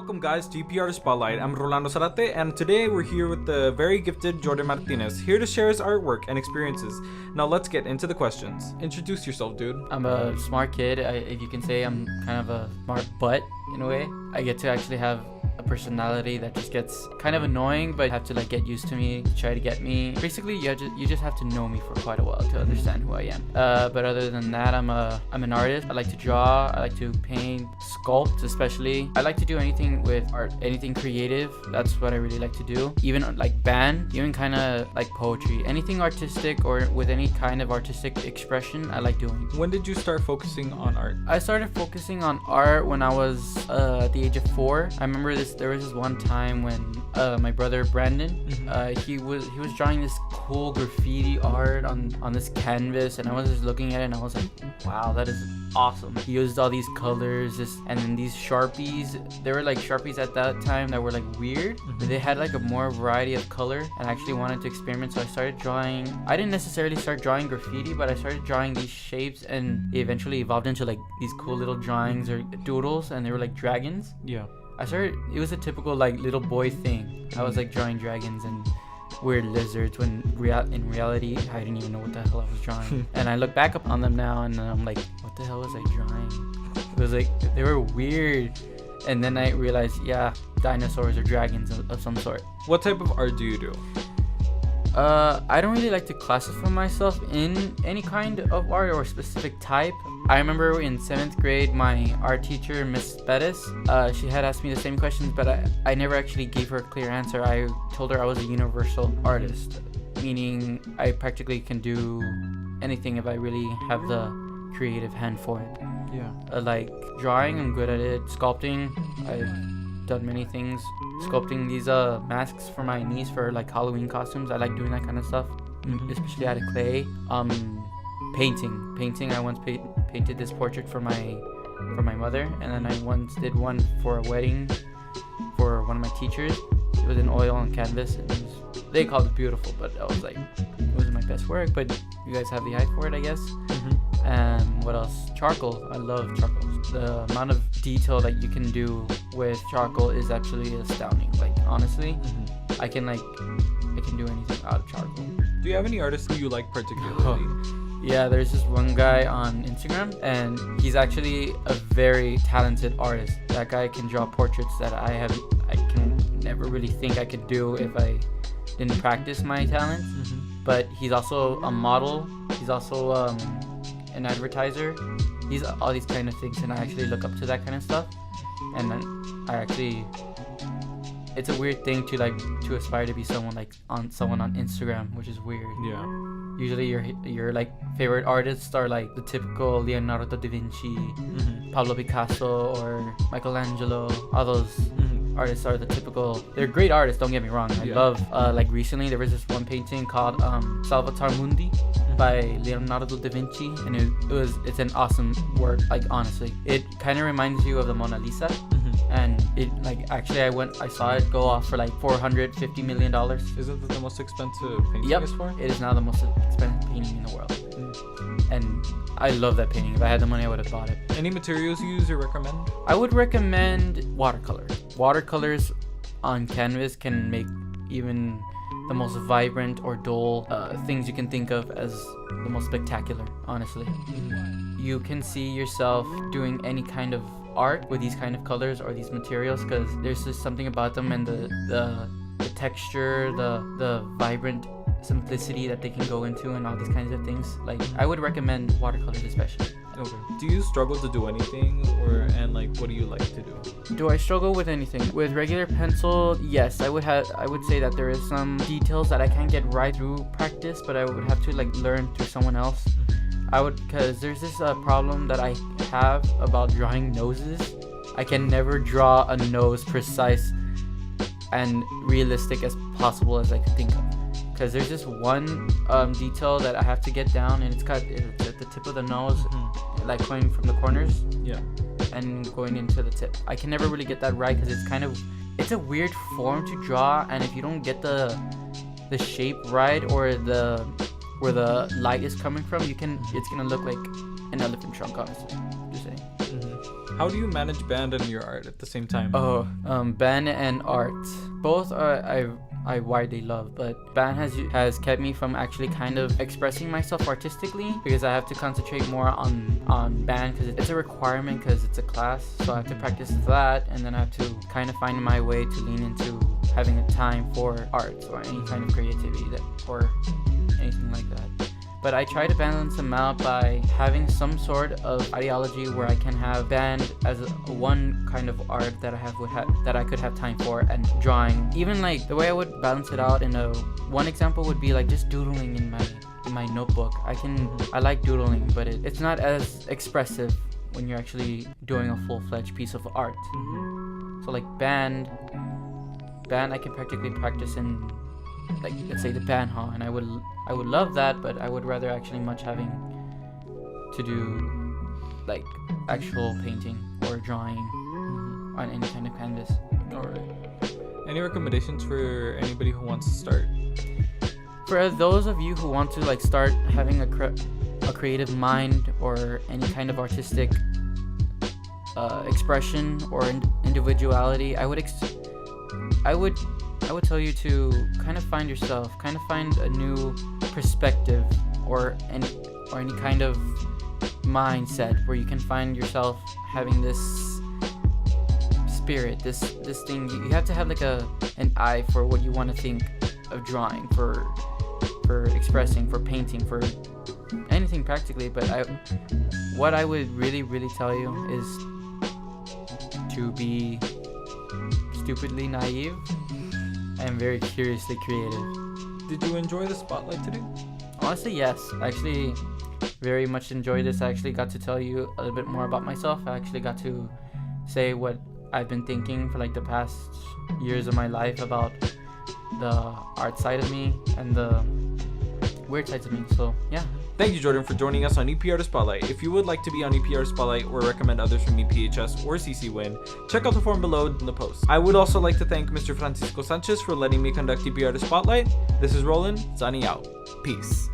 Welcome guys to EPAS Spotlight. I'm Rolando Zarate and today we're here with the very gifted Jordan Martinez, here to share his artwork and experiences. Now let's get into the questions. Introduce yourself, dude. I'm a smart kid. If you can say I'm kind of a smart butt in a way. I get to actually have a personality that just gets kind of annoying, but have to like get used to me, try to get me. Basically, you just have to know me for quite a while to understand who I am. But other than that, I'm an artist. I like to draw. I like to paint, sculpt, especially. I like to do anything with art, anything creative. That's what I really like to do. Even like band, even kind of like poetry, anything artistic or with any kind of artistic expression, I like doing. When did you start focusing on art? I started focusing on art when I was at the age of 4. I remember there was this one time when my brother Brandon, he was drawing this cool graffiti art on this canvas, and I was just looking at it and I was like, wow, that is awesome. He used all these colors, and then these Sharpies. There were like Sharpies at that time that were like weird. They had like a more variety of color, and I actually wanted to experiment, so I started drawing. I didn't necessarily start drawing graffiti, but I started drawing these shapes, and they eventually evolved into like these cool little drawings or doodles, and they were like dragons. Yeah. It was a typical like little boy thing. I was like drawing dragons and weird lizards when in reality I didn't even know what the hell I was drawing. And I look back up on them now and I'm like, what the hell was I drawing? It was like, they were weird. And then I realized, yeah, dinosaurs or dragons of some sort. What type of art do you do? I don't really like to classify myself in any kind of art or specific type. I remember in 7th grade, my art teacher, Miss Bettis, she had asked me the same questions, but I never actually gave her a clear answer. I told her I was a universal artist, meaning I practically can do anything if I really have the creative hand for it. Yeah. Like drawing, I'm good at it. Sculpting, I've done many things. Sculpting these masks for my niece for like Halloween costumes. I like doing that kind of stuff, especially out of clay. Painting. I once painted this portrait for my mother, and then I once did one for a wedding for one of my teachers. It was in oil on canvas, and they called it beautiful, but I was like, it wasn't my best work, but you guys have the eye for it, I guess. And what else? Charcoal. I love charcoal. The amount of detail that you can do with charcoal is actually astounding. Like honestly, I can do anything out of charcoal. Do you have any artists who you like particularly? Yeah, there's this one guy on Instagram, and he's actually a very talented artist. That guy can draw portraits that I can never really think I could do if I didn't practice my talents. But he's also a model. He's also an advertiser. He's all these kind of things, and I actually look up to that kind of stuff. And then it's a weird thing to aspire to be someone on Instagram, which is weird. Yeah. Usually your like favorite artists are like the typical Leonardo da Vinci, Pablo Picasso, or Michelangelo. All those artists are the typical. They're great artists, don't get me wrong. I love like recently there was this one painting called Salvator Mundi by Leonardo da Vinci, and it's an awesome work. Like honestly, it kind of reminds you of the Mona Lisa. And it like actually I saw it go off for like $450 million. Isn't that the most expensive painting? Yep, is for? It is now the most expensive painting in the world. And I love that painting. If I had the money, I would have bought it. Any materials you use or recommend? I would recommend watercolor. Watercolors on canvas can make even the most vibrant or dull things you can think of as the most spectacular, honestly. You can see yourself doing any kind of art with these kind of colors or these materials, because there's just something about them, and the texture, the vibrant simplicity that they can go into, and all these kinds of things. Like I would recommend watercolors especially. Okay. Do you struggle to do anything, and what do you like to do? Do I struggle with anything? With regular pencil, yes, I would say that there is some details that I can't get right through practice, but I would have to like learn through someone else. Because there's this problem that I have about drawing noses. I can never draw a nose precise and realistic as possible as I could think of. Because there's this one detail that I have to get down, and it's at the tip of the nose, like going from the corners, and going into the tip. I can never really get that right because it's a weird form to draw, and if you don't get the shape right or where the light is coming from, it's gonna look like an elephant trunk, honestly. Just saying. How do you manage band and your art at the same time? Band and art. Both I widely love, but band has kept me from actually kind of expressing myself artistically, because I have to concentrate more on band because it's a requirement, because it's a class, so I have to practice that, and then I have to kind of find my way to lean into having a time for art or any kind of creativity or anything like that. But I try to balance them out by having some sort of ideology where I can have band as one kind of art that I could have time for, and drawing. Even like the way I would balance it out one example would be like just doodling in my notebook. I like doodling, but it's not as expressive when you're actually doing a full-fledged piece of art. So like band I can practically practice in, like, let's say the band hall, and I would love that, but I would rather actually much having to do like actual painting or drawing on any kind of canvas. Alright. Any recommendations for anybody who wants to start? For those of you who want to like start having a creative mind or any kind of artistic expression or individuality, I would tell you to kind of find yourself, kind of find a new perspective or any kind of mindset where you can find yourself having this spirit, this thing. You have to have like an eye for what you want to think of drawing, for expressing, for painting, for anything practically. But what I would really, really tell you is to be stupidly naive and very curiously creative. Did you enjoy the spotlight today? Honestly, yes. I actually very much enjoyed this. I actually got to tell you a little bit more about myself. I actually got to say what I've been thinking for like the past years of my life about the art side of me and the weird sides of me. So yeah. Thank you, Jordan, for joining us on EP Artist Spotlight. If you would like to be on EP Artist Spotlight or recommend others from EPHS or CC Win, check out the form below in the post. I would also like to thank Mr. Francisco Sanchez for letting me conduct EP Artist Spotlight. This is Roland, signing out. Peace.